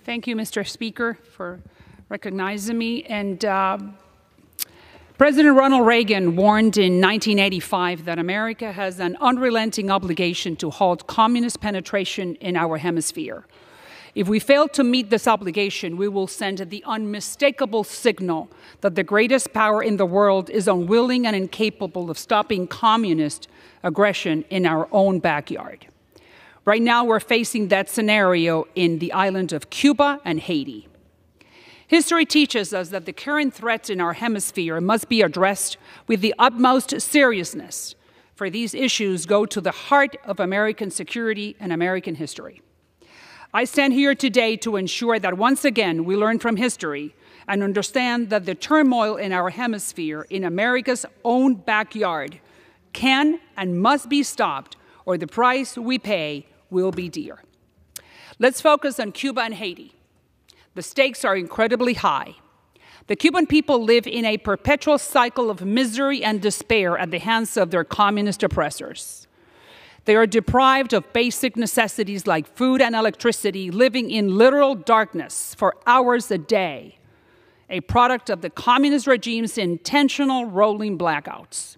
Thank you, Mr. Speaker, for recognizing me. And President Ronald Reagan warned in 1985 that America has an unrelenting obligation to halt communist penetration in our hemisphere. If we fail to meet this obligation, we will send the unmistakable signal that the greatest power in the world is unwilling and incapable of stopping communist aggression in our own backyard. Right now, we're facing that scenario in the island of Cuba and Haiti. History teaches us that the current threats in our hemisphere must be addressed with the utmost seriousness, for these issues go to the heart of American security and American history. I stand here today to ensure that once again we learn from history and understand that the turmoil in our hemisphere, in America's own backyard, can and must be stopped, or the price we pay will be dear. Let's focus on Cuba and Haiti. The stakes are incredibly high. The Cuban people live in a perpetual cycle of misery and despair at the hands of their communist oppressors. They are deprived of basic necessities like food and electricity, living in literal darkness for hours a day, a product of the communist regime's intentional rolling blackouts.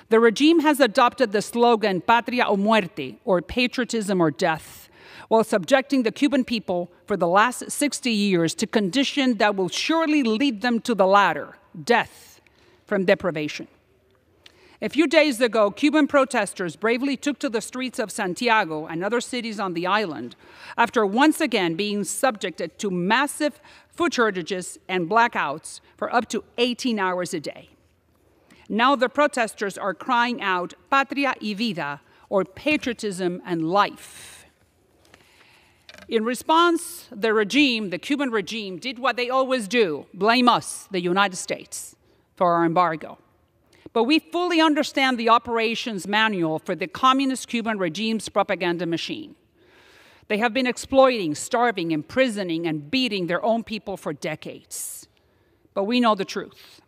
The regime has adopted the slogan Patria o Muerte, or patriotism or death, while subjecting the Cuban people for the last 60 years to conditions that will surely lead them to the latter, death from deprivation. A few days ago, Cuban protesters bravely took to the streets of Santiago and other cities on the island after once again being subjected to massive food shortages and blackouts for up to 18 hours a day. Now the protesters are crying out Patria y Vida, or patriotism and life. In response, the Cuban regime, did what they always do, blame us, the United States, for our embargo. But we fully understand the operations manual for the communist Cuban regime's propaganda machine. They have been exploiting, starving, imprisoning, and beating their own people for decades. But we know the truth.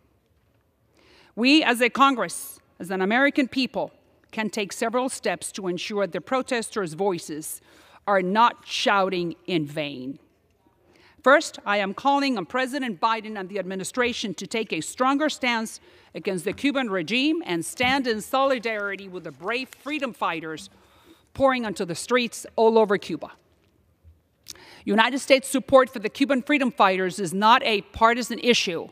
We, as a Congress, as an American people, can take several steps to ensure the protesters' voices are not shouting in vain. First, I am calling on President Biden and the administration to take a stronger stance against the Cuban regime and stand in solidarity with the brave freedom fighters pouring onto the streets all over Cuba. United States support for the Cuban freedom fighters is not a partisan issue.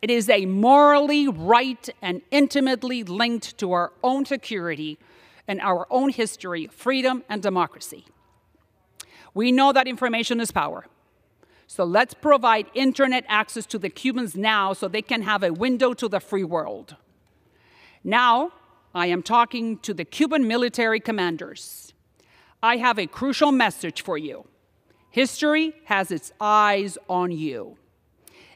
It is a morally right and intimately linked to our own security and our own history, freedom, and democracy. We know that information is power. So let's provide internet access to the Cubans now so they can have a window to the free world. Now, I am talking to the Cuban military commanders. I have a crucial message for you. History has its eyes on you.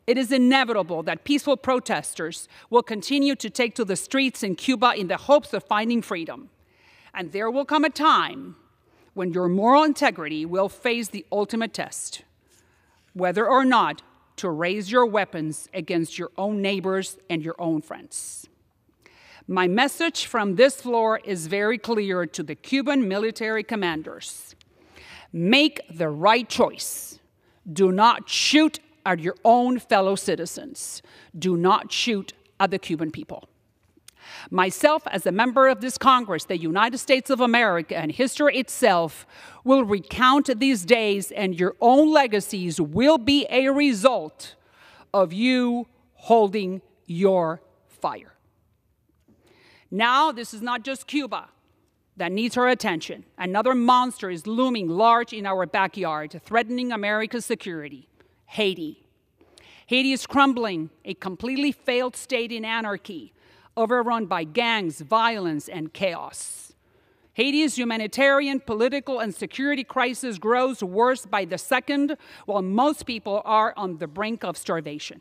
It is inevitable that peaceful protesters will continue to take to the streets in Cuba in the hopes of finding freedom. And there will come a time when your moral integrity will face the ultimate test, whether or not to raise your weapons against your own neighbors and your own friends. My message from this floor is very clear to the Cuban military commanders. Make the right choice. Do not shoot at your own fellow citizens. Do not shoot at the Cuban people. Myself, as a member of this Congress, the United States of America, and history itself, will recount these days, and your own legacies will be a result of you holding your fire. Now, this is not just Cuba that needs our attention. Another monster is looming large in our backyard, threatening America's security. Haiti. Haiti is crumbling, a completely failed state in anarchy, overrun by gangs, violence, and chaos. Haiti's humanitarian, political, and security crisis grows worse by the second, while most people are on the brink of starvation.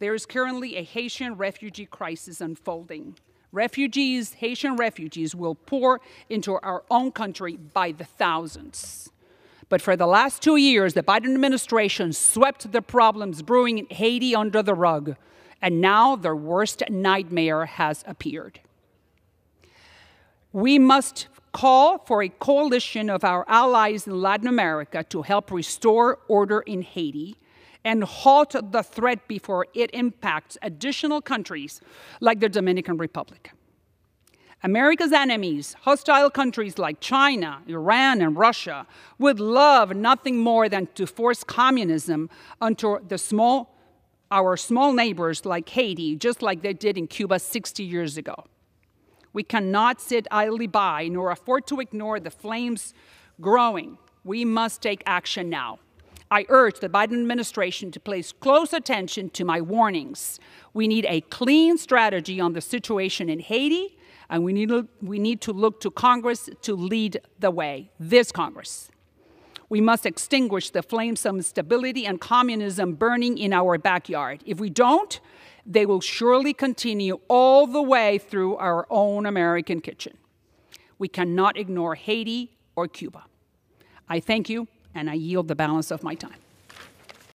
There is currently a Haitian refugee crisis unfolding. Haitian refugees will pour into our own country by the thousands. But for the last 2 years, the Biden administration swept the problems brewing in Haiti under the rug, and now their worst nightmare has appeared. We must call for a coalition of our allies in Latin America to help restore order in Haiti and halt the threat before it impacts additional countries like the Dominican Republic. America's enemies, hostile countries like China, Iran, and Russia, would love nothing more than to force communism onto our small neighbors like Haiti, just like they did in Cuba 60 years ago. We cannot sit idly by nor afford to ignore the flames growing. We must take action now. I urge the Biden administration to place close attention to my warnings. We need a clean strategy on the situation in Haiti, and we need to look to Congress to lead the way, this Congress. We must extinguish the flames of instability and communism burning in our backyard. If we don't, they will surely continue all the way through our own American kitchen. We cannot ignore Haiti or Cuba. I thank you, and I yield the balance of my time.